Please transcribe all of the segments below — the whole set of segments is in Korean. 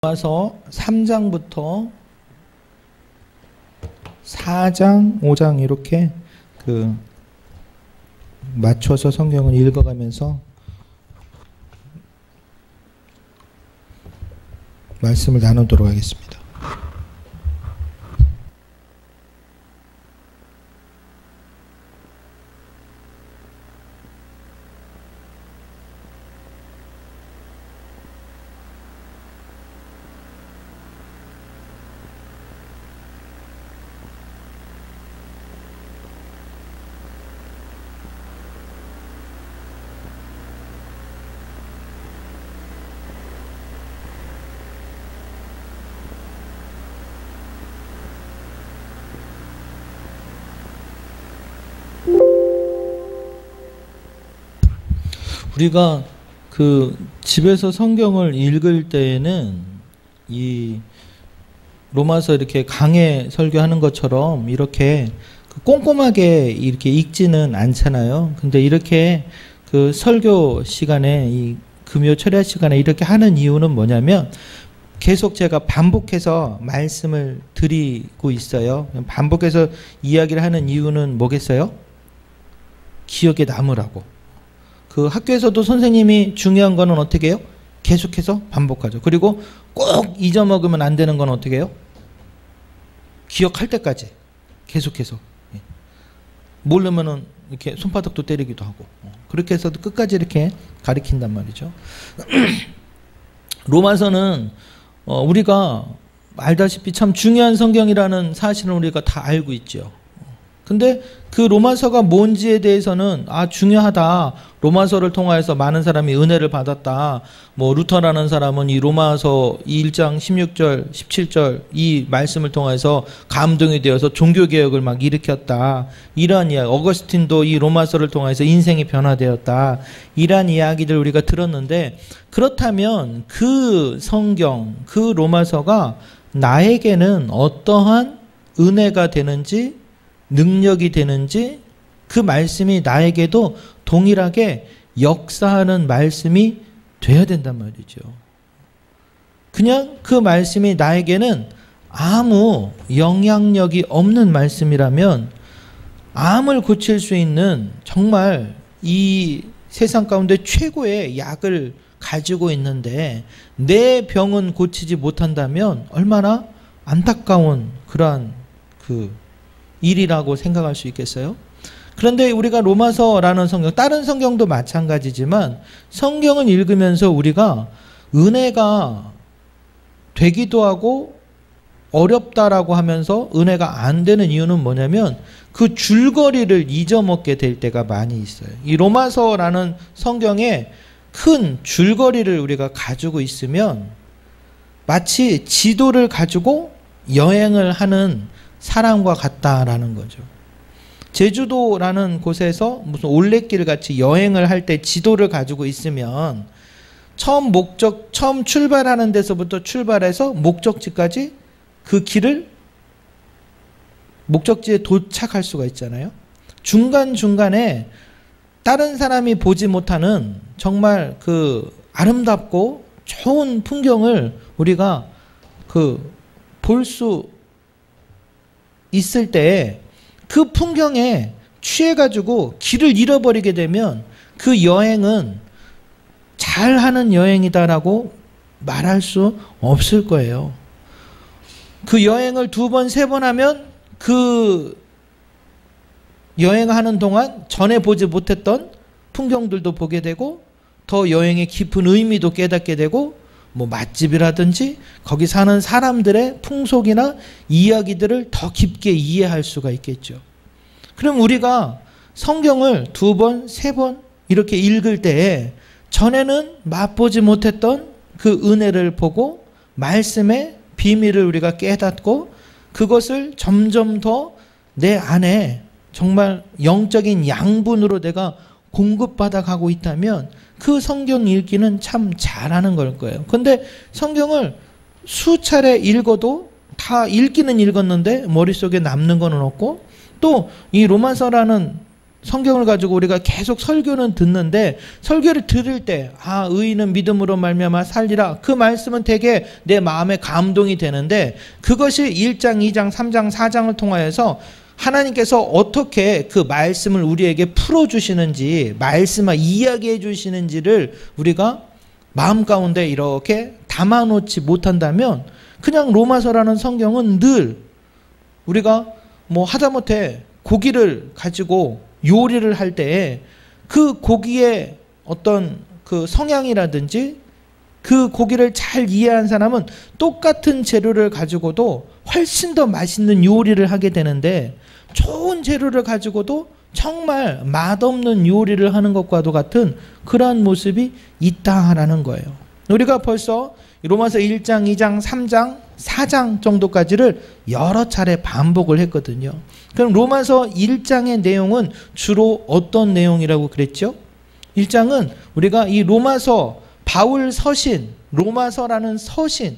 로마서 3장부터 4장, 5장 이렇게 맞춰서 성경을 읽어가면서 말씀을 나누도록 하겠습니다. 우리가 집에서 성경을 읽을 때에는 이 로마서 이렇게 강해 설교하는 것처럼 이렇게 꼼꼼하게 이렇게 읽지는 않잖아요. 근데 이렇게 설교 시간에 이 금요 철야 시간에 이렇게 하는 이유는 뭐냐면 계속 제가 반복해서 말씀을 드리고 있어요. 반복해서 이야기를 하는 이유는 뭐겠어요? 기억에 남으라고. 학교에서도 선생님이 중요한 거는 어떻게 해요? 계속해서 반복하죠. 그리고 꼭 잊어먹으면 안 되는 건 어떻게 해요? 기억할 때까지 계속해서. 모르면은 이렇게 손바닥도 때리기도 하고. 그렇게 해서도 끝까지 이렇게 가르친단 말이죠. 로마서는 우리가 알다시피 참 중요한 성경이라는 사실을 우리가 다 알고 있죠. 근데 그 로마서가 뭔지에 대해서는 중요하다. 로마서를 통하여서 많은 사람이 은혜를 받았다. 루터라는 사람은 이 로마서 1장 16절, 17절 이 말씀을 통해서 감동이 되어서 종교개혁을 막 일으켰다. 이러한 이야기. 어거스틴도 이 로마서를 통해서 인생이 변화되었다. 이러한 이야기들 우리가 들었는데, 그렇다면 그 성경, 그 로마서가 나에게는 어떠한 은혜가 되는지, 능력이 되는지, 그 말씀이 나에게도 동일하게 역사하는 말씀이 돼야 된단 말이죠. 그냥 그 말씀이 나에게는 아무 영향력이 없는 말씀이라면 암을 고칠 수 있는 정말 이 세상 가운데 최고의 약을 가지고 있는데 내 병은 고치지 못한다면 얼마나 안타까운 그러한 일이라고 생각할 수 있겠어요? 그런데 우리가 로마서라는 성경, 다른 성경도 마찬가지지만 성경을 읽으면서 우리가 은혜가 되기도 하고 어렵다라고 하면서 은혜가 안 되는 이유는 뭐냐면 그 줄거리를 잊어먹게 될 때가 많이 있어요. 이 로마서라는 성경에 큰 줄거리를 우리가 가지고 있으면 마치 지도를 가지고 여행을 하는 사람과 같다라는 거죠. 제주도라는 곳에서 무슨 올레길 같이 여행을 할 때 지도를 가지고 있으면 처음 출발하는 데서부터 출발해서 목적지까지 그 길을 목적지에 도착할 수가 있잖아요. 중간중간에 다른 사람이 보지 못하는 정말 아름답고 좋은 풍경을 우리가 볼 수 있을 때 그 풍경에 취해가지고 길을 잃어버리게 되면 그 여행은 잘하는 여행이다라고 말할 수 없을 거예요. 그 여행을 2번, 3번 하면 그 여행하는 동안 전에 보지 못했던 풍경들도 보게 되고 더 여행의 깊은 의미도 깨닫게 되고 맛집이라든지 거기 사는 사람들의 풍속이나 이야기들을 더 깊게 이해할 수가 있겠죠. 그럼 우리가 성경을 2번, 3번 이렇게 읽을 때에 전에는 맛보지 못했던 그 은혜를 보고 말씀의 비밀을 우리가 깨닫고 그것을 점점 더 내 안에 정말 영적인 양분으로 내가 공급받아 가고 있다면 그 성경 읽기는 참 잘하는 걸 거예요. 근데 성경을 수차례 읽어도 다 읽기는 읽었는데 머릿속에 남는 거는 없고 또 이 로마서라는 성경을 가지고 우리가 계속 설교는 듣는데 설교를 들을 때 의인은 믿음으로 말미암아 살리라 그 말씀은 되게 내 마음에 감동이 되는데 그것이 1장, 2장, 3장, 4장을 통하여서 하나님께서 어떻게 그 말씀을 우리에게 풀어주시는지 말씀을 이야기해 주시는지를 우리가 마음 가운데 이렇게 담아놓지 못한다면 그냥 로마서라는 성경은 늘 우리가 하다못해 고기를 가지고 요리를 할 때에 그 고기의 어떤 그 성향이라든지 그 고기를 잘 이해한 사람은 똑같은 재료를 가지고도 훨씬 더 맛있는 요리를 하게 되는데 좋은 재료를 가지고도 정말 맛없는 요리를 하는 것과도 같은 그러한 모습이 있다라는 거예요. 우리가 벌써 로마서 1장, 2장, 3장, 4장 정도까지를 여러 차례 반복을 했거든요. 그럼 로마서 1장의 내용은 주로 어떤 내용이라고 그랬죠? 1장은 우리가 이 로마서 바울 서신, 로마서라는 서신,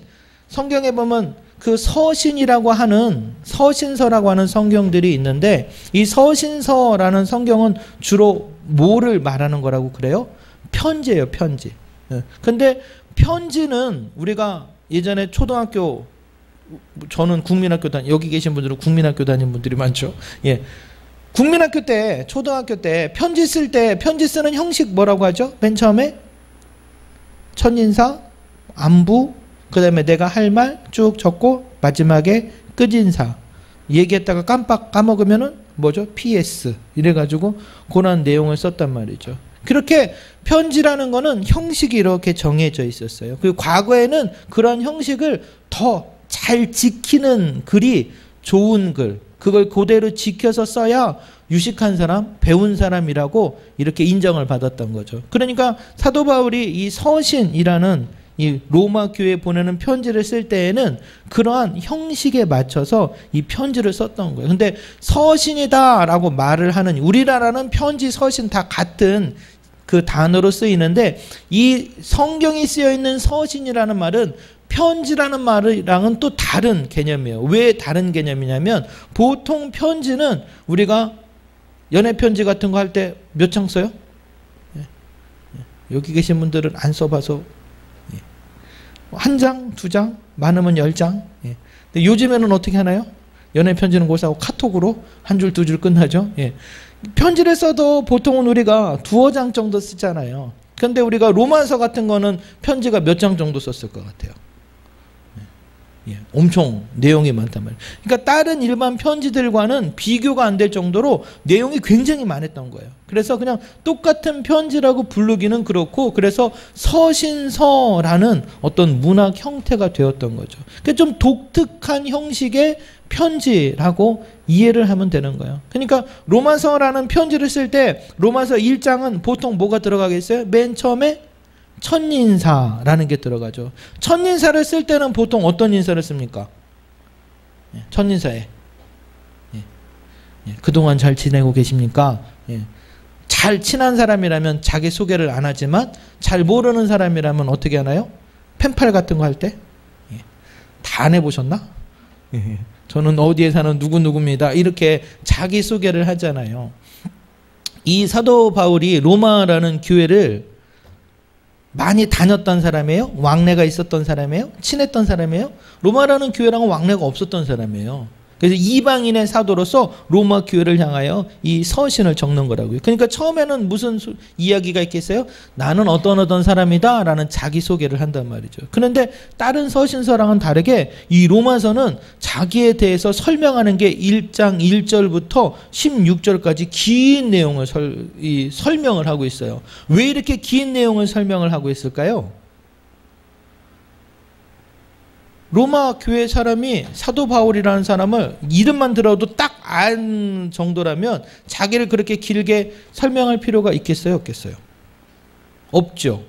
성경에 보면 그 서신이라고 하는 서신서라고 하는 성경들이 있는데 이 서신서라는 성경은 주로 뭐를 말하는 거라고 그래요? 편지예요, 편지. 근데 편지는 우리가 예전에 초등학교, 저는 국민학교 여기 계신 분들은 국민학교 다닌 분들이 많죠. 예. 국민학교 때, 초등학교 때 편지 쓸 때 편지 쓰는 형식 뭐라고 하죠? 맨 처음에 첫인사, 안부, 그 다음에 내가 할 말 쭉 적고 마지막에 끝인사. 얘기했다가 깜빡 까먹으면은 뭐죠? PS. 이래가지고 그런 내용을 썼단 말이죠. 그렇게 편지라는 거는 형식이 이렇게 정해져 있었어요. 그리고 과거에는 그런 형식을 더 잘 지키는 글이 좋은 글, 그걸 그대로 지켜서 써야 유식한 사람, 배운 사람이라고 이렇게 인정을 받았던 거죠. 그러니까 사도 바울이 이 서신이라는 이 로마 교회에 보내는 편지를 쓸 때에는 그러한 형식에 맞춰서 이 편지를 썼던 거예요. 근데 서신이다라고 말을 하는, 우리나라는 편지, 서신 다 같은 그 단어로 쓰이는데 이 성경이 쓰여 있는 서신이라는 말은 편지라는 말이랑은 또 다른 개념이에요. 왜 다른 개념이냐면 보통 편지는 우리가 연애 편지 같은 거 할 때 몇 장 써요? 여기 계신 분들은 안 써봐서 한 장, 두 장, 많으면 10장. 근데 요즘에는 어떻게 하나요? 연애 편지는 고사하고 카톡으로 한 줄, 두 줄 끝나죠. 편지를 써도 보통은 우리가 두어 장 정도 쓰잖아요. 그런데 우리가 로마서 같은 거는 편지가 몇 장 정도 썼을 것 같아요. 엄청 내용이 많단 말이에요. 그러니까 다른 일반 편지들과는 비교가 안 될 정도로 내용이 굉장히 많았던 거예요. 그래서 그냥 똑같은 편지라고 부르기는 그렇고, 그래서 서신서라는 어떤 문학 형태가 되었던 거죠. 그러니까 좀 독특한 형식의 편지라고 이해를 하면 되는 거예요. 그러니까 로마서라는 편지를 쓸 때 로마서 1장은 보통 뭐가 들어가겠어요? 맨 처음에 첫인사라는 게 들어가죠. 첫인사를 쓸 때는 보통 어떤 인사를 씁니까? 첫인사에 그동안 잘 지내고 계십니까? 잘 친한 사람이라면 자기 소개를 안 하지만 잘 모르는 사람이라면 어떻게 하나요? 펜팔 같은 거 할 때 다 안 해보셨나? 저는 어디에 사는 누구누구입니다. 이렇게 자기 소개를 하잖아요. 이 사도 바울이 로마라는 교회를 많이 다녔던 사람이에요? 왕래가 있었던 사람이에요? 친했던 사람이에요? 로마라는 교회랑은 왕래가 없었던 사람이에요. 그래서 이방인의 사도로서 로마 교회를 향하여 이 서신을 적는 거라고요. 그러니까 처음에는 무슨 이야기가 있겠어요? 나는 어떤 사람이다 라는 자기소개를 한단 말이죠. 그런데 다른 서신서랑은 다르게 이 로마서는 자기에 대해서 설명하는 게 1장 1절부터 16절까지 긴 내용을 설명을 하고 있어요. 왜 이렇게 긴 내용을 설명을 하고 있을까요? 로마 교회 사람이 사도 바울이라는 사람을 이름만 들어도 딱 안 정도라면 자기를 그렇게 길게 설명할 필요가 있겠어요? 없겠어요? 없죠.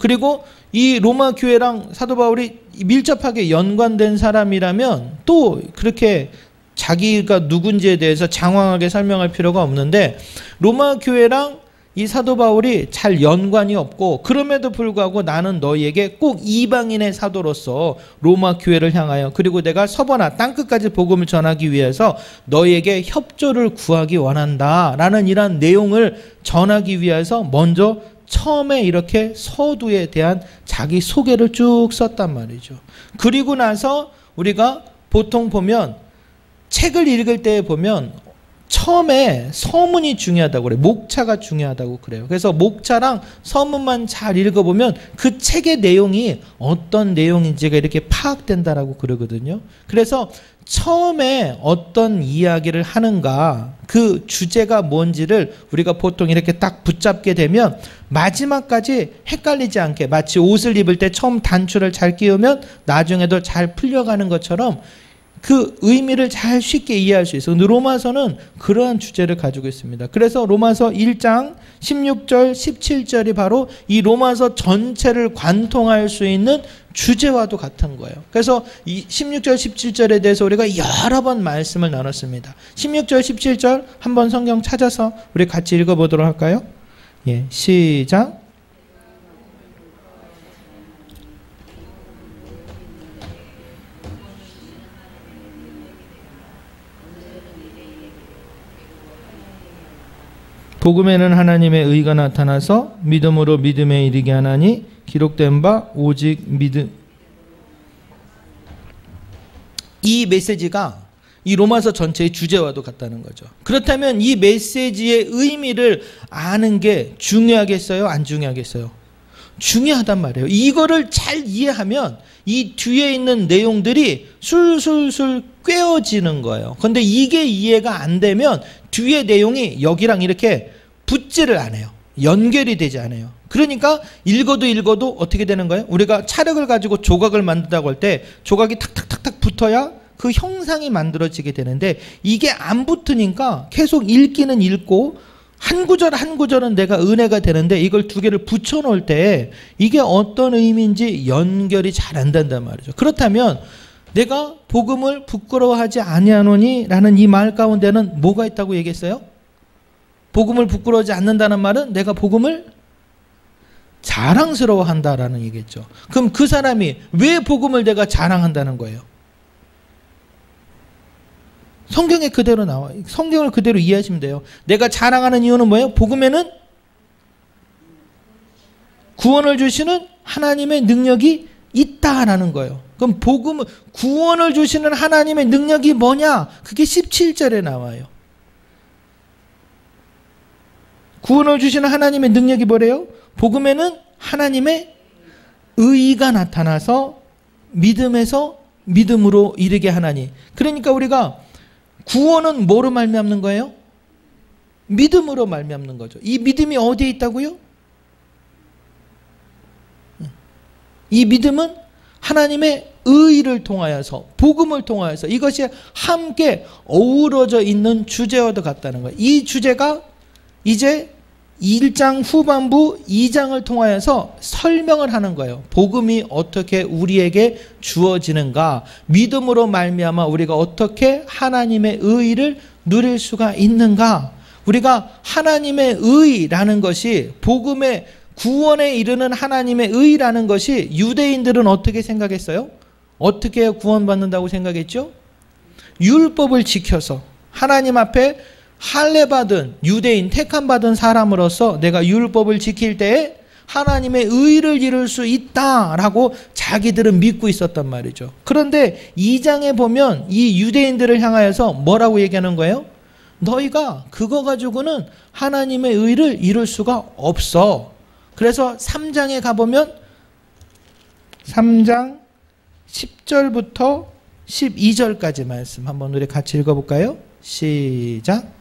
그리고 이 로마 교회랑 사도 바울이 밀접하게 연관된 사람이라면 또 그렇게 자기가 누군지에 대해서 장황하게 설명할 필요가 없는데 로마 교회랑 이 사도 바울이 잘 연관이 없고 그럼에도 불구하고 나는 너희에게 꼭 이방인의 사도로서 로마 교회를 향하여 그리고 내가 서버나 땅끝까지 복음을 전하기 위해서 너희에게 협조를 구하기 원한다라는 이런 내용을 전하기 위해서 먼저 처음에 이렇게 서두에 대한 자기 소개를 쭉 썼단 말이죠. 그리고 나서 우리가 보통 보면 책을 읽을 때 보면 처음에 서문이 중요하다고 그래요. 목차가 중요하다고 그래요. 그래서 목차랑 서문만 잘 읽어보면 그 책의 내용이 어떤 내용인지가 이렇게 파악된다라고 그러거든요. 그래서 처음에 어떤 이야기를 하는가, 그 주제가 뭔지를 우리가 보통 이렇게 딱 붙잡게 되면 마지막까지 헷갈리지 않게, 마치 옷을 입을 때 처음 단추를 잘 끼우면 나중에도 잘 풀려가는 것처럼 그 의미를 잘 쉽게 이해할 수 있어요. 근데 로마서는 그러한 주제를 가지고 있습니다. 그래서 로마서 1장 16절 17절이 바로 이 로마서 전체를 관통할 수 있는 주제와도 같은 거예요. 그래서 이 16절 17절에 대해서 우리가 여러 번 말씀을 나눴습니다. 16절 17절 한번 성경 찾아서 우리 같이 읽어보도록 할까요? 예, 시작. 복음에는 하나님의 의가 나타나서 믿음으로 믿음에 이르게 하나니 기록된 바 오직 믿음. 이 메시지가 이 로마서 전체의 주제와도 같다는 거죠. 그렇다면 이 메시지의 의미를 아는 게 중요하겠어요? 안 중요하겠어요? 중요하단 말이에요. 이거를 잘 이해하면 이 뒤에 있는 내용들이 술술술 꿰어지는 거예요. 그런데 이게 이해가 안 되면 뒤에 내용이 여기랑 이렇게 붙지를 않아요. 연결이 되지 않아요. 그러니까 읽어도 어떻게 되는 거예요? 우리가 찰흙을 가지고 조각을 만든다고 할 때 조각이 탁탁탁탁 붙어야 그 형상이 만들어지게 되는데 이게 안 붙으니까 계속 읽기는 읽고 한 구절 한 구절은 내가 은혜가 되는데 이걸 두 개를 붙여 놓을 때 이게 어떤 의미인지 연결이 잘 안 된단 말이죠. 그렇다면 내가 복음을 부끄러워하지 아니하노니 라는 이 말 가운데는 뭐가 있다고 얘기했어요? 복음을 부끄러워하지 않는다는 말은 내가 복음을 자랑스러워한다라는 얘기겠죠. 그럼 그 사람이 왜 복음을 내가 자랑한다는 거예요? 성경에 그대로 나와요. 성경을 그대로 이해하시면 돼요. 내가 자랑하는 이유는 뭐예요? 복음에는 구원을 주시는 하나님의 능력이 있다라는 거예요. 그럼 복음은 구원을 주시는 하나님의 능력이 뭐냐? 그게 17절에 나와요. 구원을 주시는 하나님의 능력이 뭐래요? 복음에는 하나님의 의가 나타나서 믿음에서 믿음으로 이르게 하나니. 그러니까 우리가 구원은 뭐로 말미암는 거예요? 믿음으로 말미암는 거죠. 이 믿음이 어디에 있다고요? 이 믿음은 하나님의 의를 통하여서 복음을 통하여서 이것이 함께 어우러져 있는 주제와도 같다는 거예요. 이 주제가 이제 1장 후반부 2장을 통하여서 설명을 하는 거예요. 복음이 어떻게 우리에게 주어지는가, 믿음으로 말미암아 우리가 어떻게 하나님의 의를 누릴 수가 있는가. 우리가 하나님의 의라는 것이 복음의 구원에 이르는 하나님의 의라는 것이 유대인들은 어떻게 생각했어요? 어떻게 구원받는다고 생각했죠? 율법을 지켜서 하나님 앞에 할례받은 유대인 택함받은 사람으로서 내가 율법을 지킬 때에 하나님의 의를 이룰 수 있다라고 자기들은 믿고 있었단 말이죠. 그런데 2장에 보면 이 유대인들을 향하여서 뭐라고 얘기하는 거예요? 너희가 그거 가지고는 하나님의 의를 이룰 수가 없어. 그래서 3장에 가보면 3장 10절부터 12절까지 말씀 한번 우리 같이 읽어볼까요? 시작.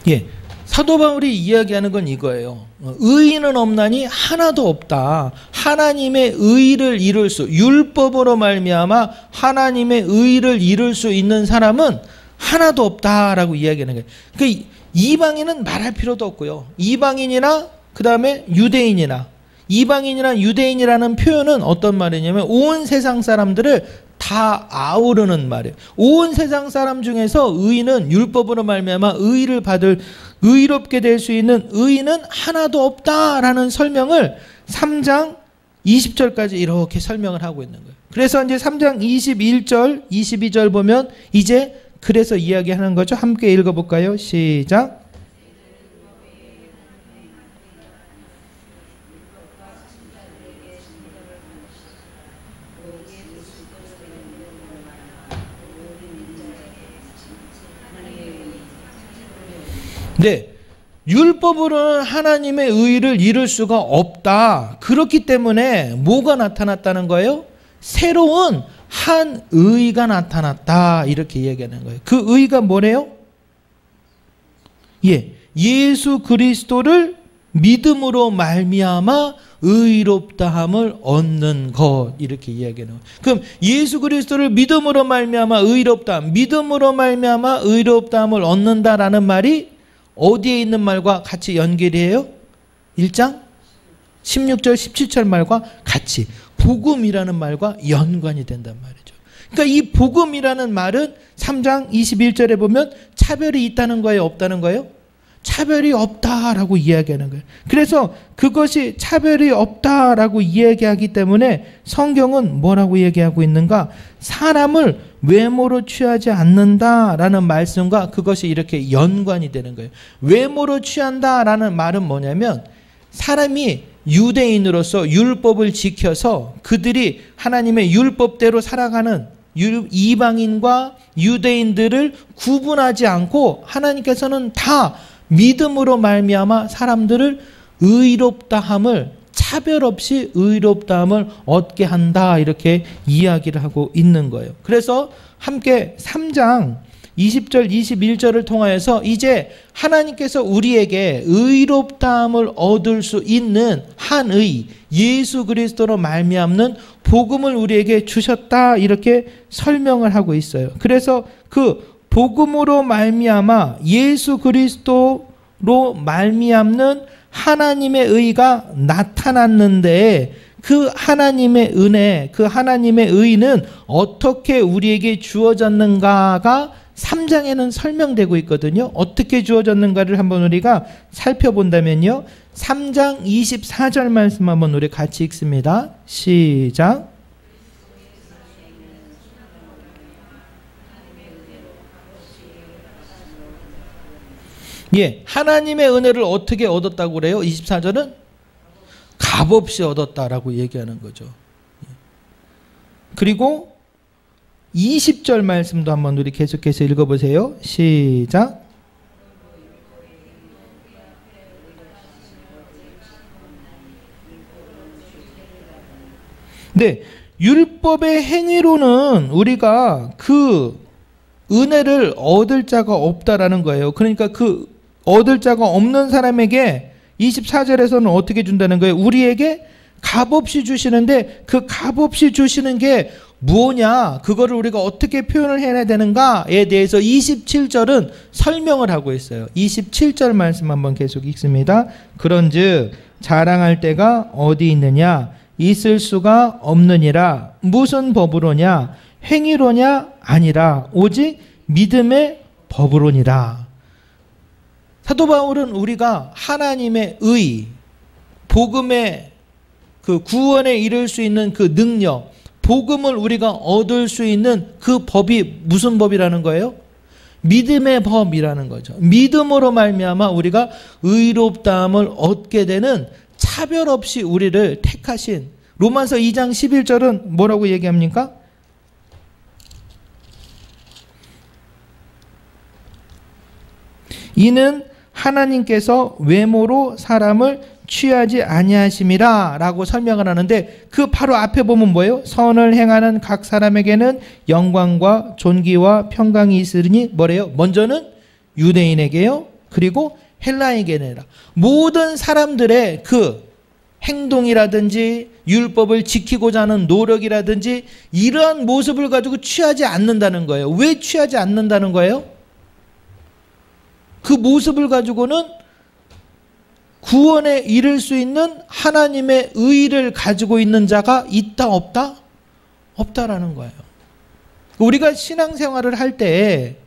예, 사도 바울이 이야기하는 건 이거예요. 의인은 없나니 하나도 없다. 하나님의 의를 이룰 수, 율법으로 말미암아 하나님의 의를 이룰 수 있는 사람은 하나도 없다라고 이야기하는 거예요. 그러니까 이방인은 말할 필요도 없고요. 이방인이나 그 다음에 유대인이나 이방인이란 유대인이라는 표현은 어떤 말이냐면 온 세상 사람들을 다 아우르는 말이에요. 온 세상 사람 중에서 의인은 율법으로 말미암아 의의를 받을 의롭게 될 수 있는 의인은 하나도 없다라는 설명을 3장 20절까지 이렇게 설명을 하고 있는 거예요. 그래서 이제 3장 21절, 22절 보면 이제 그래서 이야기하는 거죠. 함께 읽어볼까요? 시작. 네, 율법으로는 하나님의 의를 이룰 수가 없다. 그렇기 때문에 뭐가 나타났다는 거예요? 새로운 한 의가 나타났다. 이렇게 얘기하는 거예요. 그 의가 뭐래요? 예수 그리스도를 믿음으로 말미암아 의롭다함을 얻는 것, 이렇게 이야기하는 거예요. 그럼 예수 그리스도를 믿음으로 말미암아 의롭다함, 믿음으로 말미암아 의롭다함을 얻는다라는 말이 어디에 있는 말과 같이 연결이 해요? 1장 16절 17절 말과 같이 복음이라는 말과 연관이 된단 말이죠. 그러니까 이 복음이라는 말은 3장 21절에 보면 차별이 있다는 거예요, 없다는 거예요? 차별이 없다라고 이야기하는 거예요. 그래서 그것이 차별이 없다라고 이야기하기 때문에 성경은 뭐라고 얘기하고 있는가? 사람을 외모로 취하지 않는다라는 말씀과 그것이 이렇게 연관이 되는 거예요. 외모로 취한다라는 말은 뭐냐면 사람이 유대인으로서 율법을 지켜서 그들이 하나님의 율법대로 살아가는 이방인과 유대인들을 구분하지 않고 하나님께서는 다 믿음으로 말미암아 사람들을 의롭다함을 차별 없이 의롭다함을 얻게 한다, 이렇게 이야기를 하고 있는 거예요. 그래서 함께 3장 20절 21절을 통하여서 이제 하나님께서 우리에게 의롭다함을 얻을 수 있는 한 의, 예수 그리스도로 말미암는 복음을 우리에게 주셨다, 이렇게 설명을 하고 있어요. 그래서 그 복음으로 말미암아 예수 그리스도로 말미암는 하나님의 의가 나타났는데 그 하나님의 은혜, 그 하나님의 의는 어떻게 우리에게 주어졌는가가 3장에는 설명되고 있거든요. 어떻게 주어졌는가를 한번 우리가 살펴본다면요. 3장 24절 말씀 한번 우리 같이 읽습니다. 시작. 하나님의 은혜를 어떻게 얻었다고 그래요? 24절은 값없이 얻었다라고 얘기하는 거죠. 그리고 20절 말씀도 한번 우리 계속해서 읽어보세요. 시작. 네, 율법의 행위로는 우리가 그 은혜를 얻을 자가 없다라는 거예요. 그러니까 그 얻을 자가 없는 사람에게 24절에서는 어떻게 준다는 거예요? 우리에게 값없이 주시는데 그 값없이 주시는 게 뭐냐? 그거를 우리가 어떻게 표현을 해야 되는가에 대해서 27절은 설명을 하고 있어요. 27절 말씀 한번 계속 읽습니다. 그런즉 자랑할 때가 어디 있느냐? 있을 수가 없느니라. 무슨 법으로냐? 행위로냐? 아니라 오직 믿음의 법으로니라. 사도 바울은 우리가 하나님의 의, 복음의 그 구원에 이를 수 있는 그 능력, 복음을 우리가 얻을 수 있는 그 법이 무슨 법이라는 거예요? 믿음의 법이라는 거죠. 믿음으로 말미암아 우리가 의롭다함을 얻게 되는 차별 없이 우리를 택하신 로마서 2장 11절은 뭐라고 얘기합니까? 이는 하나님께서 외모로 사람을 취하지 아니하심이라 라고 설명을 하는데 그 바로 앞에 보면 뭐예요? 선을 행하는 각 사람에게는 영광과 존귀와 평강이 있으니 뭐래요? 먼저는 유대인에게요. 그리고 헬라인에게라. 모든 사람들의 그 행동이라든지 율법을 지키고자 하는 노력이라든지 이러한 모습을 가지고 취하지 않는다는 거예요. 왜 취하지 않는다는 거예요? 그 모습을 가지고는 구원에 이를 수 있는 하나님의 의를 가지고 있는 자가 있다 없다? 없다라는 거예요. 우리가 신앙생활을 할 때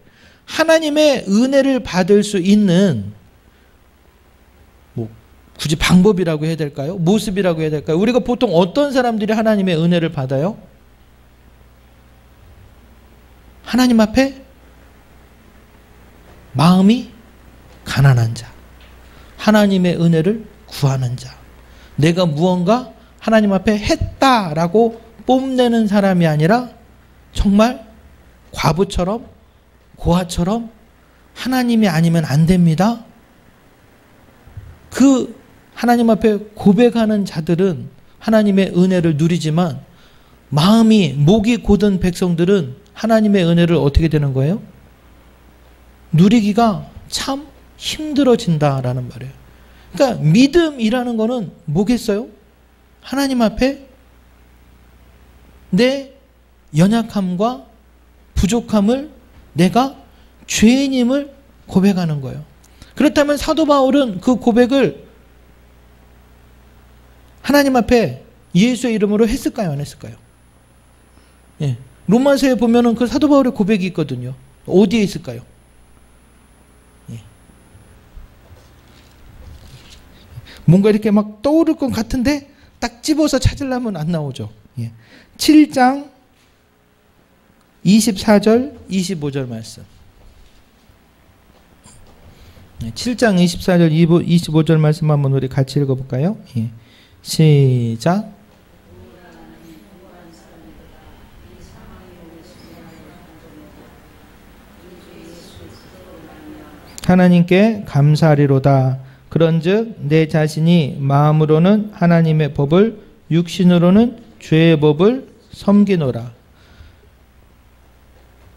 하나님의 은혜를 받을 수 있는 굳이 방법이라고 해야 될까요? 모습이라고 해야 될까요? 우리가 보통 어떤 사람들이 하나님의 은혜를 받아요? 하나님 앞에 마음이 가난한 자, 하나님의 은혜를 구하는 자, 내가 무언가 하나님 앞에 했다라고 뽐내는 사람이 아니라 정말 과부처럼 고아처럼 하나님이 아니면 안 됩니다. 그 하나님 앞에 고백하는 자들은 하나님의 은혜를 누리지만 마음이 목이 곧은 백성들은 하나님의 은혜를 어떻게 되는 거예요? 누리기가 참 힘들어진다라는 말이에요. 그러니까 믿음이라는 거는 뭐겠어요? 하나님 앞에 내 연약함과 부족함을 내가 죄인임을 고백하는 거예요. 그렇다면 사도 바울은 그 고백을 하나님 앞에 예수의 이름으로 했을까요? 안 했을까요? 예. 로마서에 보면은 그 사도 바울의 고백이 있거든요. 어디에 있을까요? 예. 뭔가 이렇게 막 떠오를 것 같은데 딱 집어서 찾으려면 안 나오죠. 예. 7장 24절 25절 말씀. 7장 24절 25절 말씀 한번 우리 같이 읽어볼까요? 예. 시작. 하나님께 감사하리로다. 그런즉 내 자신이 마음으로는 하나님의 법을, 육신으로는 죄의 법을 섬기노라.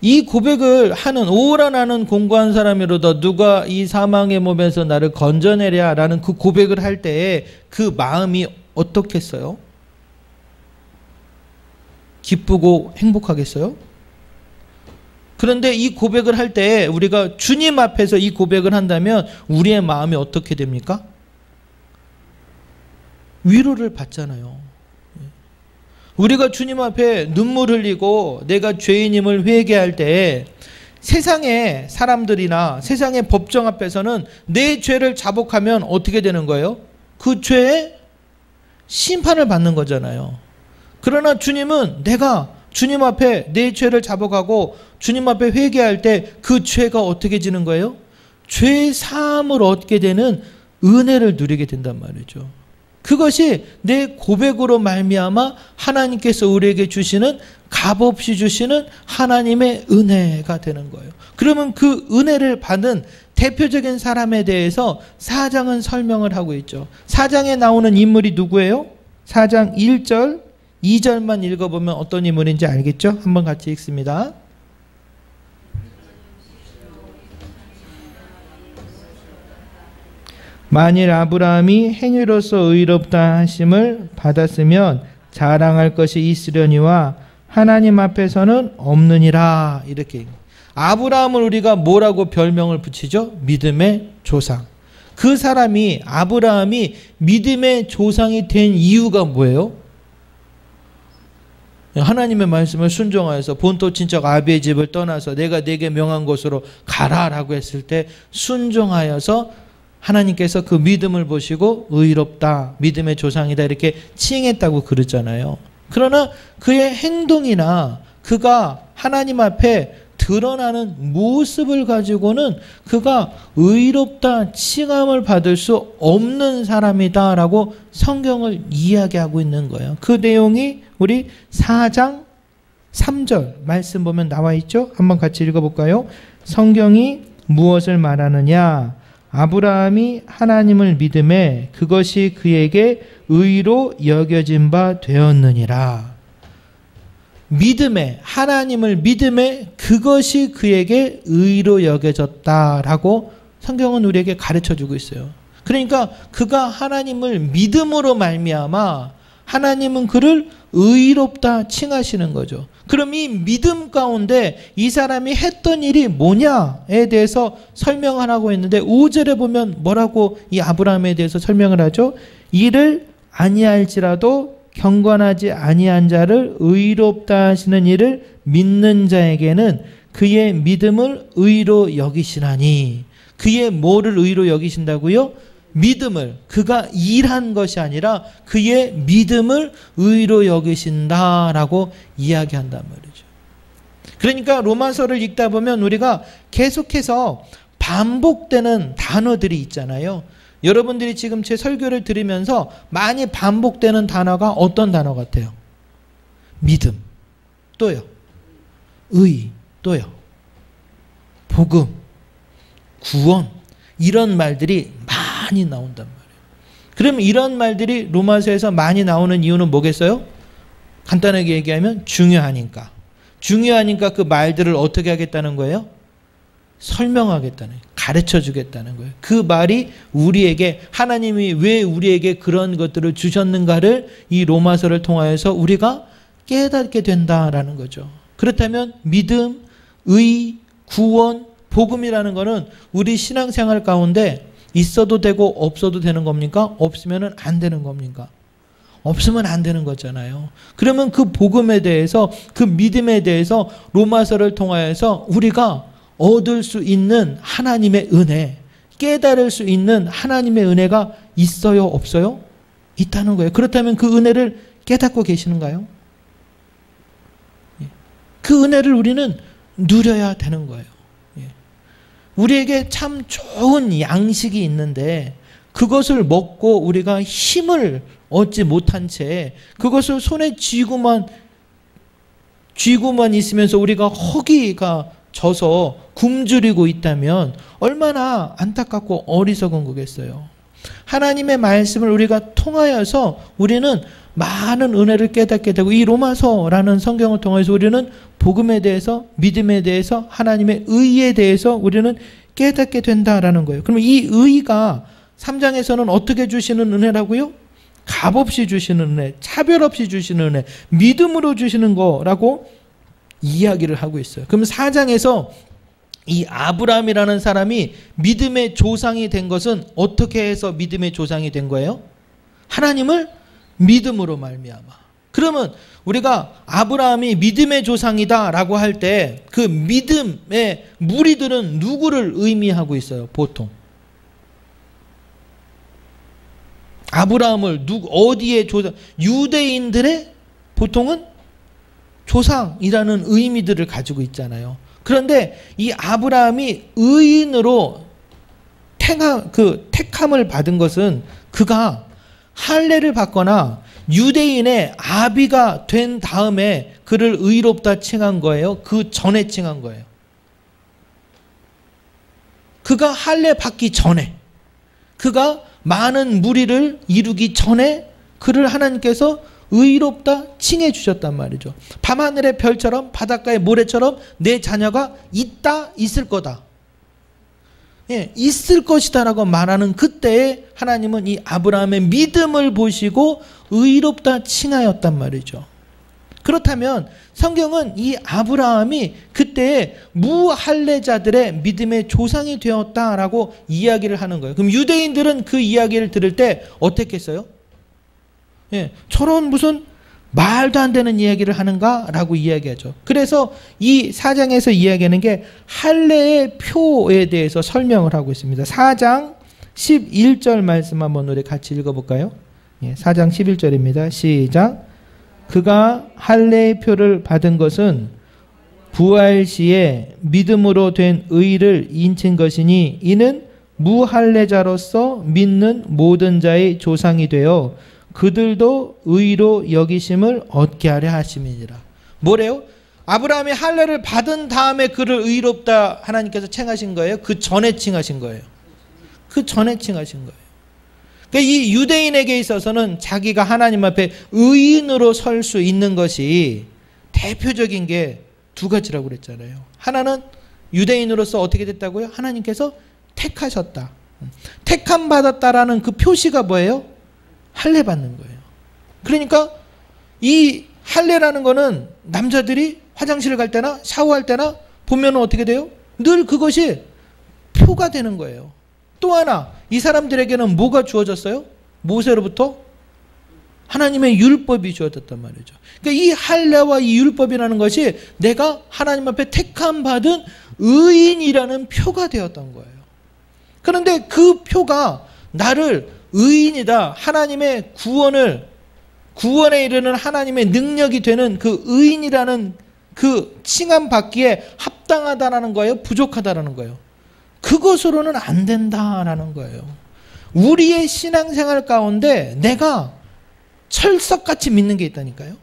이 고백을 하는, 오라 나는 공고한 사람이로다. 누가 이 사망의 몸에서 나를 건져내랴 라는 그 고백을 할 때에 그 마음이 어떻겠어요? 기쁘고 행복하겠어요? 그런데 이 고백을 할 때 우리가 주님 앞에서 이 고백을 한다면 우리의 마음이 어떻게 됩니까? 위로를 받잖아요. 우리가 주님 앞에 눈물 흘리고 내가 죄인임을 회개할 때 세상의 사람들이나 세상의 법정 앞에서는 내 죄를 자복하면 어떻게 되는 거예요? 그 죄에 심판을 받는 거잖아요. 그러나 주님은 내가 주님 앞에 내 죄를 자복하고 주님 앞에 회개할 때 그 죄가 어떻게 지는 거예요? 죄 사함을 얻게 되는 은혜를 누리게 된단 말이죠. 그것이 내 고백으로 말미암아 하나님께서 우리에게 주시는, 값없이 주시는 하나님의 은혜가 되는 거예요. 그러면 그 은혜를 받은 대표적인 사람에 대해서 4장은 설명을 하고 있죠. 4장에 나오는 인물이 누구예요? 4장 1절, 2절만 읽어보면 어떤 인물인지 알겠죠? 한번 같이 읽습니다. 만일 아브라함이 행위로서 의롭다 하심을 받았으면 자랑할 것이 있으려니와 하나님 앞에서는 없느니라. 이렇게 아브라함을 우리가 뭐라고 별명을 붙이죠? 믿음의 조상. 그 사람이, 아브라함이 믿음의 조상이 된 이유가 뭐예요? 하나님의 말씀을 순종하여서 본토 친척 아비의 집을 떠나서 내가 네게 명한 곳으로 가라라고 했을 때 순종하여서 하나님께서 그 믿음을 보시고 의롭다, 믿음의 조상이다 이렇게 칭했다고 그러잖아요. 그러나 그의 행동이나 그가 하나님 앞에 드러나는 모습을 가지고는 그가 의롭다 칭함을 받을 수 없는 사람이다라고 성경을 이야기하고 있는 거예요. 그 내용이 우리 4장 3절 말씀 보면 나와 있죠? 한번 같이 읽어볼까요? 성경이 무엇을 말하느냐? 아브라함이 하나님을 믿음에 그것이 그에게 의로 여겨진 바 되었느니라. 믿음에, 하나님을 믿음에 그것이 그에게 의로 여겨졌다라고 성경은 우리에게 가르쳐주고 있어요. 그러니까 그가 하나님을 믿음으로 말미암아 하나님은 그를 의롭다 칭하시는 거죠. 그럼 이 믿음 가운데 이 사람이 했던 일이 뭐냐에 대해서 설명을 하고 있는데 5절에 보면 뭐라고 이 아브라함에 대해서 설명을 하죠? 이를 아니할지라도 경건하지 아니한 자를 의롭다 하시는 이를 믿는 자에게는 그의 믿음을 의로 여기시나니. 그의 뭐를 의로 여기신다고요? 믿음을. 그가 일한 것이 아니라 그의 믿음을 의로 여기신다라고 이야기한단 말이죠. 그러니까 로마서를 읽다 보면 우리가 계속해서 반복되는 단어들이 있잖아요. 여러분들이 지금 제 설교를 들으면서 많이 반복되는 단어가 어떤 단어 같아요? 믿음, 또요. 의, 또요. 복음, 구원, 이런 말들이 많이 나온단 말이에요. 그럼 이런 말들이 로마서에서 많이 나오는 이유는 뭐겠어요? 간단하게 얘기하면 중요하니까. 중요하니까 그 말들을 어떻게 하겠다는 거예요? 설명하겠다는, 가르쳐 주겠다는 거예요. 그 말이 우리에게, 하나님이 왜 우리에게 그런 것들을 주셨는가를 이 로마서를 통하여서 우리가 깨닫게 된다라는 거죠. 그렇다면 믿음, 의, 구원, 복음이라는 거는 우리 신앙생활 가운데 있어도 되고 없어도 되는 겁니까? 없으면 안 되는 겁니까? 없으면 안 되는 거잖아요. 그러면 그 복음에 대해서, 그 믿음에 대해서 로마서를 통하여서 우리가 얻을 수 있는 하나님의 은혜, 깨달을 수 있는 하나님의 은혜가 있어요, 없어요? 있다는 거예요. 그렇다면 그 은혜를 깨닫고 계시는가요? 그 은혜를 우리는 누려야 되는 거예요. 우리에게 참 좋은 양식이 있는데 그것을 먹고 우리가 힘을 얻지 못한 채 그것을 손에 쥐고만 있으면서 우리가 허기가 져서 굶주리고 있다면 얼마나 안타깝고 어리석은 거겠어요. 하나님의 말씀을 우리가 통하여서 우리는 많은 은혜를 깨닫게 되고, 이 로마서라는 성경을 통해서 우리는 복음에 대해서, 믿음에 대해서, 하나님의 의에 대해서 우리는 깨닫게 된다라는 거예요. 그러면 이 의가 3장에서는 어떻게 주시는 은혜라고요? 값없이 주시는 은혜, 차별 없이 주시는 은혜, 믿음으로 주시는 거라고 이야기를 하고 있어요. 그럼 4장에서 이 아브라함이라는 사람이 믿음의 조상이 된 것은 어떻게 해서 믿음의 조상이 된 거예요? 하나님을 믿음으로 말미암아. 그러면 우리가 아브라함이 믿음의 조상이다라고 할 때 그 믿음의 무리들은 누구를 의미하고 있어요? 보통 아브라함을 어디에 조상? 유대인들의 보통은 조상이라는 의미들을 가지고 있잖아요. 그런데 이 아브라함이 의인으로 택함을 받은 것은 그가 할례를 받거나 유대인의 아비가 된 다음에 그를 의롭다 칭한 거예요? 그 전에 칭한 거예요? 그가 할례 받기 전에, 그가 많은 무리를 이루기 전에 그를 하나님께서 의롭다 칭해 주셨단 말이죠. 밤하늘의 별처럼 바닷가의 모래처럼 내 자녀가 있을 거다. 있을 것이다 라고 말하는 그때에 하나님은 이 아브라함의 믿음을 보시고 의롭다 칭하였단 말이죠. 그렇다면 성경은 이 아브라함이 그때에 무할례자들의 믿음의 조상이 되었다라고 이야기를 하는 거예요. 그럼 유대인들은 그 이야기를 들을 때 어떻게 했어요? 저런 무슨 말도 안 되는 이야기를 하는가라고 이야기하죠. 그래서 이 4장에서 이야기하는 게 할례의 표에 대해서 설명을 하고 있습니다. 4장 11절 말씀 한번 우리 같이 읽어볼까요? 4장 11절입니다. 시작. 그가 할례의 표를 받은 것은 부활 시에 믿음으로 된 의를 인친 것이니 이는 무할례자로서 믿는 모든 자의 조상이 되어 그들도 의로 여기심을 얻게 하려 하심이니라. 뭐래요? 아브라함이 할례를 받은 다음에 그를 의롭다 하나님께서 칭하신 거예요? 그 전에 칭하신 거예요? 그 전에 칭하신 거예요. 그러니까 이 유대인에게 있어서는 자기가 하나님 앞에 의인으로 설 수 있는 것이 대표적인 게 두 가지라고 그랬잖아요. 하나는 유대인으로서 어떻게 됐다고요? 하나님께서 택하셨다. 택함 받았다라는 그 표시가 뭐예요? 할례 받는 거예요. 그러니까 이 할례라는 거는 남자들이 화장실을 갈 때나 샤워할 때나 보면 어떻게 돼요? 늘 그것이 표가 되는 거예요. 또 하나, 이 사람들에게는 뭐가 주어졌어요? 모세로부터 하나님의 율법이 주어졌단 말이죠. 그러니까 이 할례와 이 율법이라는 것이 내가 하나님 앞에 택함 받은 의인이라는 표가 되었던 거예요. 그런데 그 표가 나를 의인이다, 하나님의 구원에 이르는 하나님의 능력이 되는 그 의인이라는 그 칭함 받기에 합당하다라는 거예요? 부족하다라는 거예요? 그것으로는 안 된다라는 거예요. 우리의 신앙생활 가운데 내가 철석같이 믿는 게 있다니까요.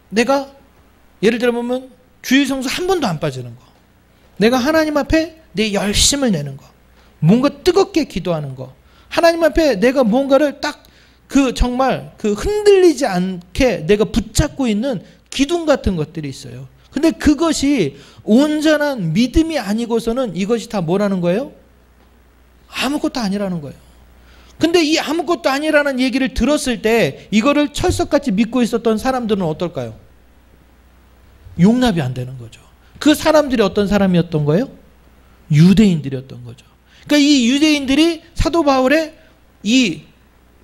내가 예를 들어 보면 주일 성수 한 번도 안 빠지는 거, 내가 하나님 앞에 내 열심을 내는 거, 뭔가 뜨겁게 기도하는 거, 하나님 앞에 내가 뭔가를 딱 정말 흔들리지 않게 내가 붙잡고 있는 기둥 같은 것들이 있어요. 근데 그것이 온전한 믿음이 아니고서는 이것이 다 뭐라는 거예요? 아무것도 아니라는 거예요. 근데 이 아무것도 아니라는 얘기를 들었을 때 이거를 철석같이 믿고 있었던 사람들은 어떨까요? 용납이 안 되는 거죠. 그 사람들이 어떤 사람이었던 거예요? 유대인들이었던 거죠. 그러니까 이 유대인들이 사도 바울의 이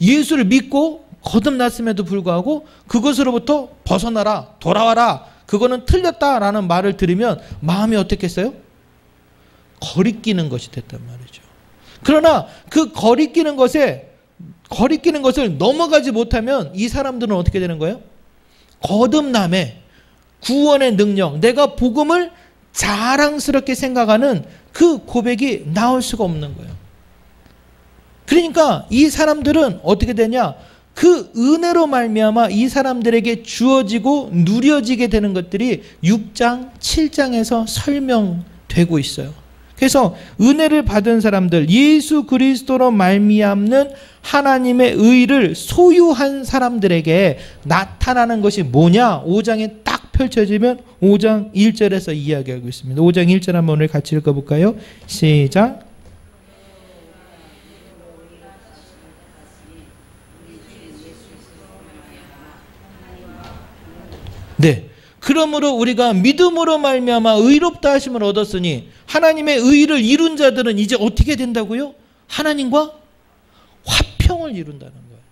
예수를 믿고 거듭났음에도 불구하고 그것으로부터 벗어나라, 돌아와라, 그거는 틀렸다라는 말을 들으면 마음이 어떻겠어요? 거리끼는 것이 됐단 말이죠. 그러나 그 거리끼는 것을 넘어가지 못하면 이 사람들은 어떻게 되는 거예요? 거듭남의 구원의 능력, 내가 복음을 자랑스럽게 생각하는 그 고백이 나올 수가 없는 거예요. 그러니까 이 사람들은 어떻게 되냐? 그 은혜로 말미암아 이 사람들에게 주어지고 누려지게 되는 것들이 6장, 7장에서 설명되고 있어요. 그래서 은혜를 받은 사람들, 예수 그리스도로 말미암는 하나님의 의를 소유한 사람들에게 나타나는 것이 뭐냐? 5장에 딱 펼쳐지면 5장 1절에서 이야기하고 있습니다. 5장 1절 한번 오늘 같이 읽어볼까요? 시작. 네. 그러므로 우리가 믿음으로 말미암아 의롭다 하심을 얻었으니 하나님의 의를 이룬 자들은 이제 어떻게 된다고요? 하나님과 화평을 이룬다는 거예요.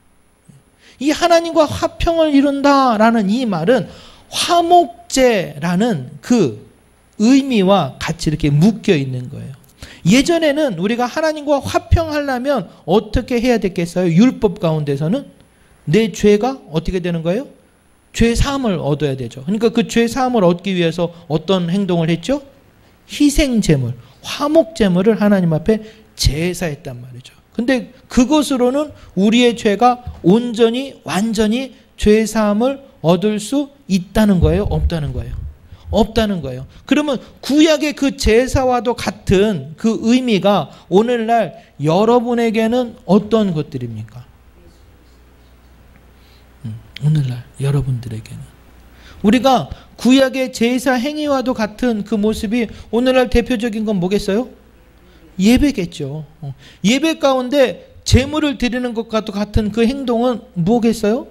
이 하나님과 화평을 이룬다라는 이 말은 화목제라는 그 의미와 같이 이렇게 묶여 있는 거예요. 예전에는 우리가 하나님과 화평하려면 어떻게 해야 됐겠어요? 율법 가운데서는 내 죄가 어떻게 되는 거예요? 죄 사함을 얻어야 되죠. 그러니까 그 죄 사함을 얻기 위해서 어떤 행동을 했죠? 희생 제물, 화목 제물을 하나님 앞에 제사했단 말이죠. 근데 그것으로는 우리의 죄가 온전히 완전히 죄 사함을 얻을 수 있다는 거예요? 없다는 거예요? 없다는 거예요. 그러면 구약의 그 제사와도 같은 그 의미가 오늘날 여러분에게는 어떤 것들입니까? 오늘날 여러분들에게는 우리가 구약의 제사 행위와도 같은 그 모습이 오늘날 대표적인 건 뭐겠어요? 예배겠죠. 예배 가운데 제물을 드리는 것과도 같은 그 행동은 뭐겠어요?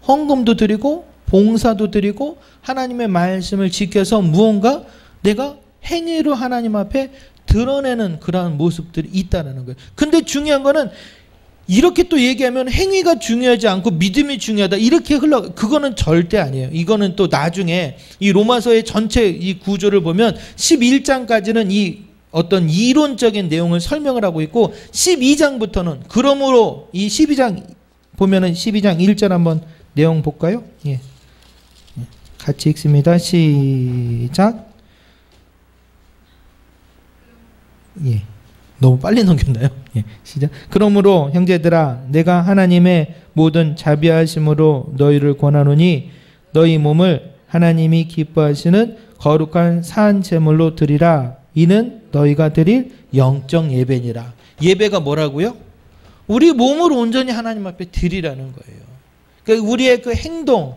헌금도 드리고 봉사도 드리고 하나님의 말씀을 지켜서 무언가 내가 행위로 하나님 앞에 드러내는 그러한 모습들이 있다는 거예요. 근데 중요한 거는 이렇게 또 얘기하면 행위가 중요하지 않고 믿음이 중요하다 이렇게 그거는 절대 아니에요. 이거는 또 나중에 이 로마서의 전체 이 구조를 보면 11장까지는 이 어떤 이론적인 내용을 설명을 하고 있고 12장부터는 그러므로 이 12장 보면은 12장 1절 한번 내용 볼까요? 예. 같이 읽습니다. 시작. 예. 너무 빨리 넘겼나요? 예, 시작. 그러므로 형제들아 내가 하나님의 모든 자비하심으로 너희를 권하노니 너희 몸을 하나님이 기뻐하시는 거룩한 산 제물로 드리라. 이는 너희가 드릴 영적 예배니라. 예배가 뭐라고요? 우리 몸을 온전히 하나님 앞에 드리라는 거예요. 그러니까 우리의 그 행동,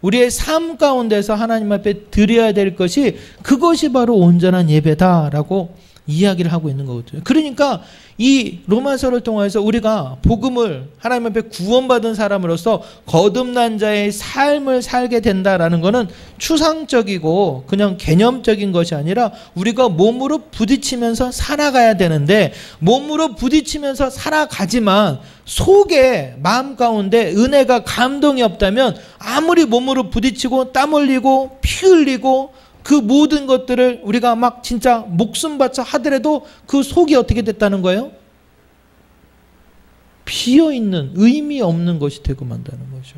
우리의 삶 가운데서 하나님 앞에 드려야 될 것이 그것이 바로 온전한 예배다라고 이야기를 하고 있는 거거든요. 그러니까 이 로마서를 통해서 우리가 복음을 하나님 앞에 구원받은 사람으로서 거듭난 자의 삶을 살게 된다라는 것은 추상적이고 그냥 개념적인 것이 아니라 우리가 몸으로 부딪히면서 살아가야 되는데, 몸으로 부딪히면서 살아가지만 속에 마음 가운데 은혜가 감동이 없다면 아무리 몸으로 부딪히고 땀 흘리고 피 흘리고 그 모든 것들을 우리가 막 진짜 목숨 바쳐 하더라도 그 속이 어떻게 됐다는 거예요? 비어있는, 의미 없는 것이 되고 만다는 거죠.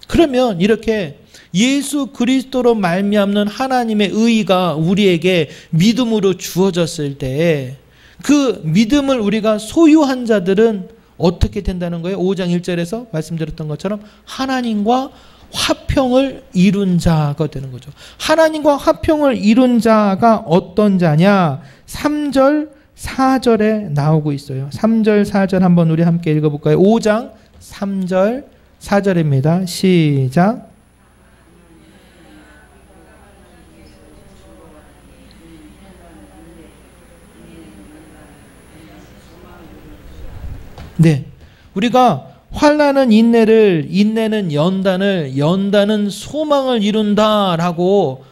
그러면 이렇게 예수 그리스도로 말미암는 하나님의 의의가 우리에게 믿음으로 주어졌을 때 그 믿음을 우리가 소유한 자들은 어떻게 된다는 거예요? 5장 1절에서 말씀드렸던 것처럼 하나님과 화평을 이룬 자가 되는 거죠. 하나님과 화평을 이룬 자가 어떤 자냐? 3절, 4절에 나오고 있어요. 3절, 4절 한번 우리 함께 읽어볼까요? 5장 3절, 4절입니다. 시작. 네, 우리가 환난은 인내를, 인내는 연단을, 연단은 소망을 이룬다라고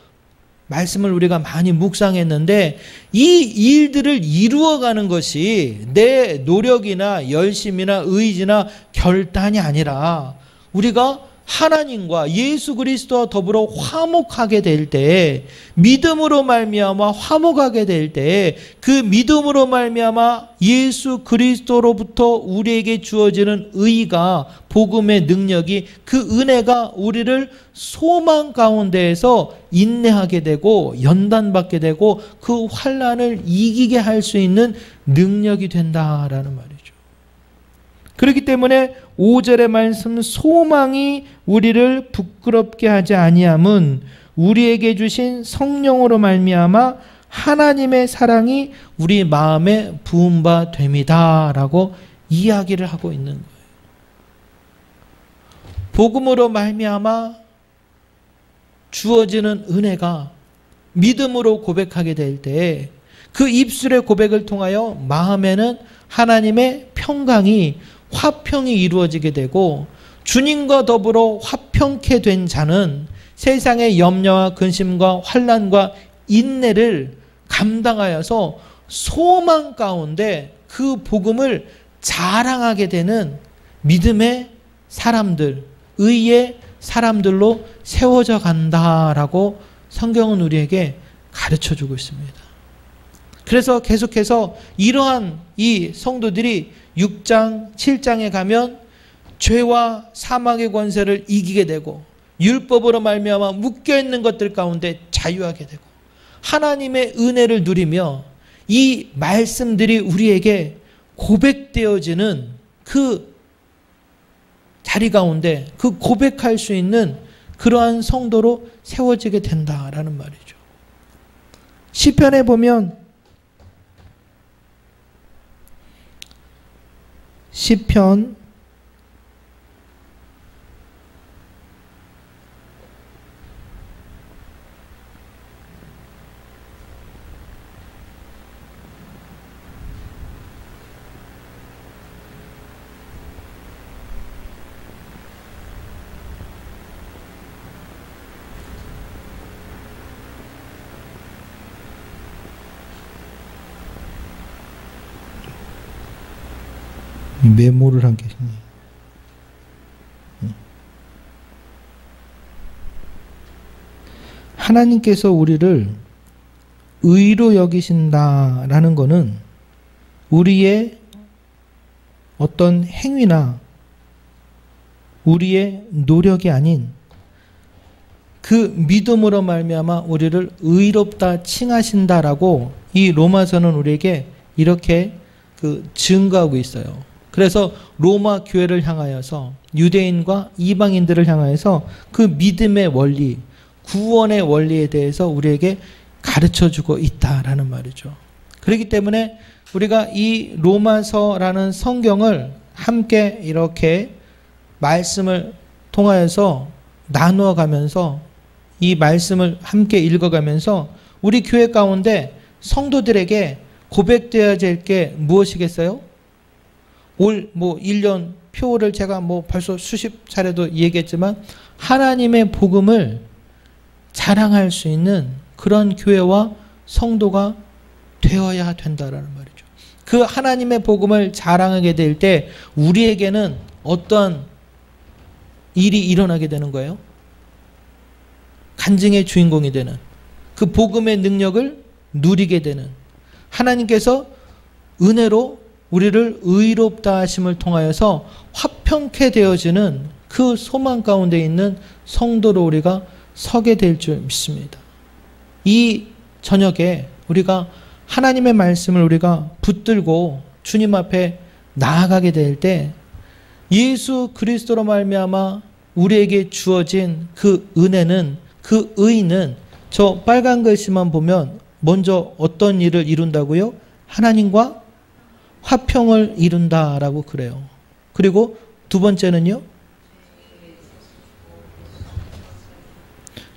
말씀을 우리가 많이 묵상했는데, 이 일들을 이루어가는 것이 내 노력이나 열심이나 의지나 결단이 아니라 우리가 하나님과 예수 그리스도와 더불어 화목하게 될 때, 믿음으로 말미암아 화목하게 될 때, 그 믿음으로 말미암아 예수 그리스도로부터 우리에게 주어지는 의가, 복음의 능력이, 그 은혜가 우리를 소망 가운데에서 인내하게 되고 연단받게 되고 그 환난을 이기게 할 수 있는 능력이 된다라는 말이죠. 그렇기 때문에 5절의 말씀, 소망이 우리를 부끄럽게 하지 아니함은 우리에게 주신 성령으로 말미암아 하나님의 사랑이 우리 마음에 부은 바 됨이다라고 이야기를 하고 있는 거예요. 복음으로 말미암아 주어지는 은혜가 믿음으로 고백하게 될 때 그 입술의 고백을 통하여 마음에는 하나님의 평강이, 화평이 이루어지게 되고, 주님과 더불어 화평케 된 자는 세상의 염려와 근심과 환난과 인내를 감당하여서 소망 가운데 그 복음을 자랑하게 되는 믿음의 사람들, 의의 사람들로 세워져 간다라고 성경은 우리에게 가르쳐주고 있습니다. 그래서 계속해서 이러한 이 성도들이 6장, 7장에 가면 죄와 사망의 권세를 이기게 되고, 율법으로 말미암아 묶여있는 것들 가운데 자유하게 되고, 하나님의 은혜를 누리며 이 말씀들이 우리에게 고백되어지는 그 자리 가운데 그 고백할 수 있는 그러한 성도로 세워지게 된다라는 말이죠. 시편에 보면 시편 メモ를 한 게 있네. 하나님께서 우리를 의로 여기신다라는 것은 우리의 어떤 행위나 우리의 노력이 아닌 그 믿음으로 말미암아 우리를 의롭다 칭하신다라고 이 로마서는 우리에게 이렇게 증거하고 있어요. 그래서 로마 교회를 향하여서, 유대인과 이방인들을 향하여서 그 믿음의 원리, 구원의 원리에 대해서 우리에게 가르쳐주고 있다라는 말이죠. 그렇기 때문에 우리가 이 로마서라는 성경을 함께 이렇게 말씀을 통하여서 나누어 가면서, 이 말씀을 함께 읽어가면서 우리 교회 가운데 성도들에게 고백되어야 될 게 무엇이겠어요? 올 1년 표를 제가 벌써 수십 차례도 얘기했지만 하나님의 복음을 자랑할 수 있는 그런 교회와 성도가 되어야 된다라는 말이죠. 그 하나님의 복음을 자랑하게 될 때 우리에게는 어떤 일이 일어나게 되는 거예요? 간증의 주인공이 되는, 그 복음의 능력을 누리게 되는, 하나님께서 은혜로 우리를 의롭다 하심을 통하여서 화평케 되어지는 그 소망 가운데 있는 성도로 우리가 서게 될 줄 믿습니다. 이 저녁에 우리가 하나님의 말씀을 우리가 붙들고 주님 앞에 나아가게 될 때 예수 그리스도로 말미암아 우리에게 주어진 그 은혜는, 그 의는 저 빨간 글씨만 보면 먼저 어떤 일을 이룬다고요? 하나님과 화평을 이룬다라고 그래요. 그리고 두 번째는요,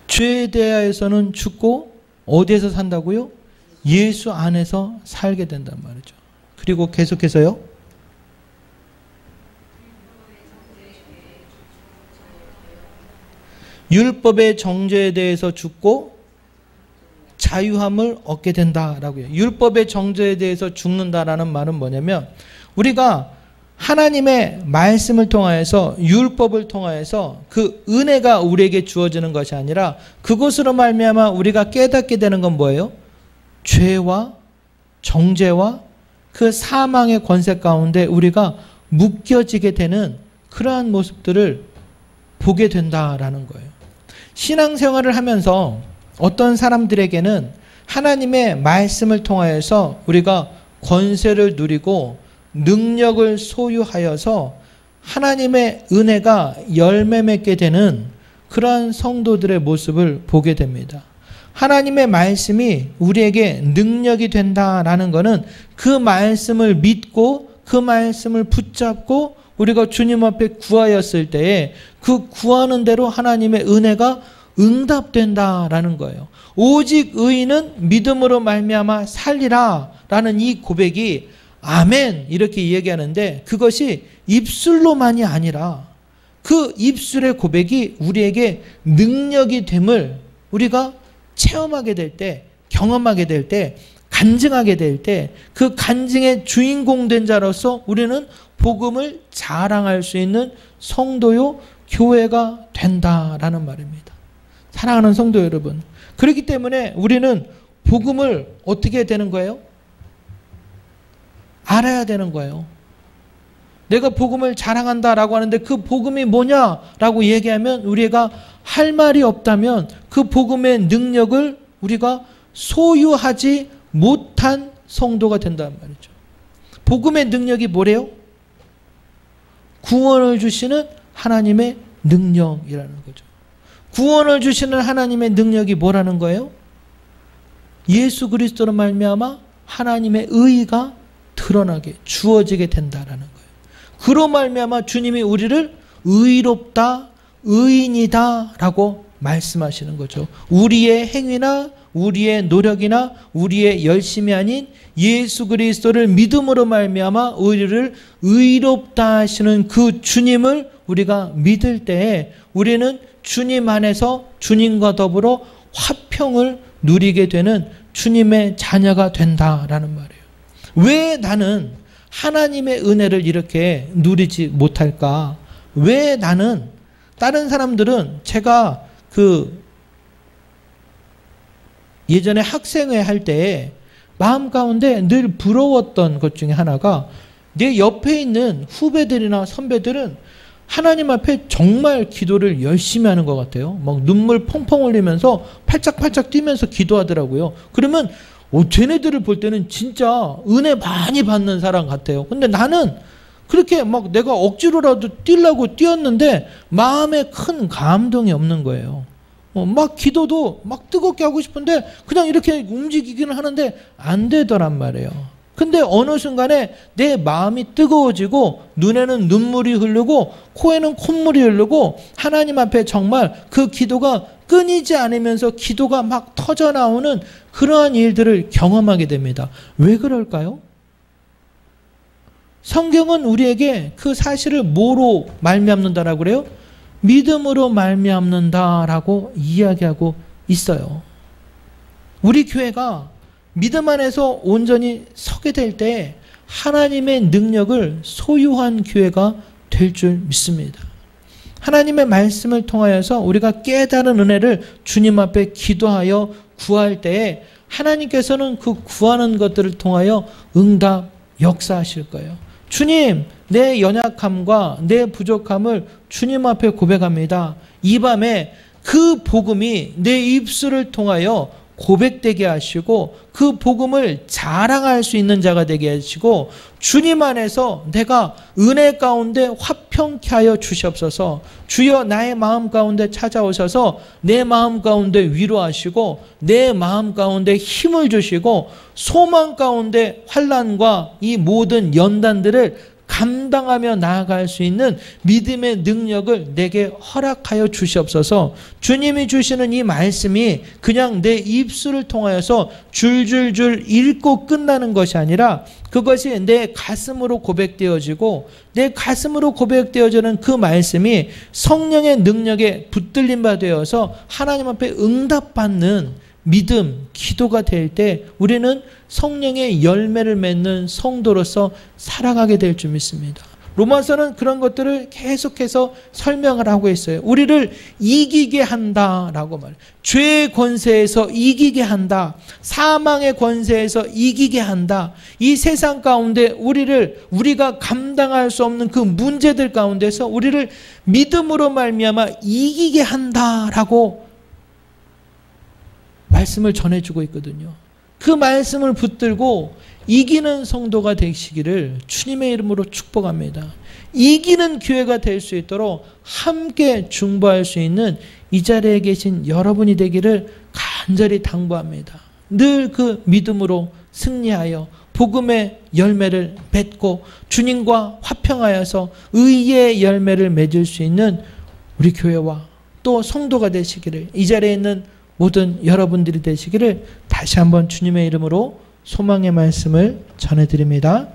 죄에 대하여서는 죽고 어디에서 산다고요? 예수 안에서 살게 된단 말이죠. 그리고 계속해서요, 율법의 정죄에 대해서 죽고 자유함을 얻게 된다라고요. 율법의 정죄에 대해서 죽는다라는 말은 뭐냐면 우리가 하나님의 말씀을 통하여서, 율법을 통하여서 그 은혜가 우리에게 주어지는 것이 아니라 그것으로 말미암아 우리가 깨닫게 되는 건 뭐예요? 죄와 정죄와 그 사망의 권세 가운데 우리가 묶여지게 되는 그러한 모습들을 보게 된다라는 거예요. 신앙생활을 하면서 어떤 사람들에게는 하나님의 말씀을 통하여서 우리가 권세를 누리고 능력을 소유하여서 하나님의 은혜가 열매 맺게 되는 그러한 성도들의 모습을 보게 됩니다. 하나님의 말씀이 우리에게 능력이 된다라는 것은 그 말씀을 믿고 그 말씀을 붙잡고 우리가 주님 앞에 구하였을 때에 그 구하는 대로 하나님의 은혜가 응답된다라는 거예요. 오직 의인은 믿음으로 말미암아 살리라 라는 이 고백이 아멘 이렇게 얘기하는데 그것이 입술로만이 아니라 그 입술의 고백이 우리에게 능력이 됨을 우리가 체험하게 될 때, 경험하게 될 때, 간증하게 될 때 그 간증의 주인공 된 자로서 우리는 복음을 자랑할 수 있는 성도요 교회가 된다라는 말입니다. 사랑하는 성도 여러분, 그렇기 때문에 우리는 복음을 어떻게 되는 거예요? 알아야 되는 거예요. 내가 복음을 자랑한다라고 하는데 그 복음이 뭐냐라고 얘기하면 우리가 할 말이 없다면 그 복음의 능력을 우리가 소유하지 못한 성도가 된다는 말이죠. 복음의 능력이 뭐래요? 구원을 주시는 하나님의 능력이라는 거죠. 구원을 주시는 하나님의 능력이 뭐라는 거예요? 예수 그리스도로 말미암아 하나님의 의가 드러나게 주어지게 된다라는 거예요. 그로 말미암아 주님이 우리를 의롭다, 의인이다 라고 말씀하시는 거죠. 우리의 행위나 우리의 노력이나 우리의 열심이 아닌 예수 그리스도를 믿음으로 말미암아 우리를 의롭다 하시는 그 주님을 우리가 믿을 때에 우리는 주님 안에서 주님과 더불어 화평을 누리게 되는 주님의 자녀가 된다라는 말이에요. 왜 나는 하나님의 은혜를 이렇게 누리지 못할까? 왜 나는 다른 사람들은 제가 예전에 학생회 할 때 마음 가운데 늘 부러웠던 것 중에 하나가 내 옆에 있는 후배들이나 선배들은 하나님 앞에 정말 기도를 열심히 하는 것 같아요. 막 눈물 펑펑 흘리면서 팔짝팔짝 뛰면서 기도하더라고요. 그러면 쟤네들을 볼 때는 진짜 은혜 많이 받는 사람 같아요. 근데 나는 그렇게 막 내가 억지로라도 뛰려고 뛰었는데 마음에 큰 감동이 없는 거예요. 막 기도도 막 뜨겁게 하고 싶은데 그냥 이렇게 움직이기는 하는데 안 되더란 말이에요. 근데 어느 순간에 내 마음이 뜨거워지고 눈에는 눈물이 흐르고 코에는 콧물이 흐르고 하나님 앞에 정말 그 기도가 끊이지 않으면서 기도가 막 터져 나오는 그러한 일들을 경험하게 됩니다. 왜 그럴까요? 성경은 우리에게 그 사실을 뭐로 말미암는다라고 그래요? 믿음으로 말미암는다라고 이야기하고 있어요. 우리 교회가 믿음 안에서 온전히 서게 될 때 하나님의 능력을 소유한 교회가 될 줄 믿습니다. 하나님의 말씀을 통하여서 우리가 깨달은 은혜를 주님 앞에 기도하여 구할 때에 하나님께서는 그 구하는 것들을 통하여 응답 역사하실 거예요. 주님, 내 연약함과 내 부족함을 주님 앞에 고백합니다. 이 밤에 그 복음이 내 입술을 통하여 고백되게 하시고 그 복음을 자랑할 수 있는 자가 되게 하시고 주님 안에서 내가 은혜 가운데 화평케 하여 주시옵소서. 주여 나의 마음 가운데 찾아오셔서 내 마음 가운데 위로하시고 내 마음 가운데 힘을 주시고 소망 가운데 환난과 이 모든 연단들을 감당하며 나아갈 수 있는 믿음의 능력을 내게 허락하여 주시옵소서. 주님이 주시는 이 말씀이 그냥 내 입술을 통하여서 줄줄줄 읽고 끝나는 것이 아니라 그것이 내 가슴으로 고백되어지고 내 가슴으로 고백되어지는 그 말씀이 성령의 능력에 붙들림 바 되어서 하나님 앞에 응답받는 믿음, 기도가 될 때 우리는 성령의 열매를 맺는 성도로서 살아가게 될 줄 믿습니다. 로마서는 그런 것들을 계속해서 설명을 하고 있어요. 우리를 이기게 한다라고 말해요. 죄의 권세에서 이기게 한다. 사망의 권세에서 이기게 한다. 이 세상 가운데 우리가 감당할 수 없는 그 문제들 가운데서 우리를 믿음으로 말미암아 이기게 한다라고 말씀을 전해주고 있거든요. 그 말씀을 붙들고 이기는 성도가 되시기를 주님의 이름으로 축복합니다. 이기는 교회가 될 수 있도록 함께 중보할 수 있는 이 자리에 계신 여러분이 되기를 간절히 당부합니다. 늘 그 믿음으로 승리하여 복음의 열매를 맺고 주님과 화평하여서 의의 열매를 맺을 수 있는 우리 교회와 또 성도가 되시기를 이 자리에 있는 모든 여러분들이 되시기를 다시 한번 주님의 이름으로 소망의 말씀을 전해드립니다.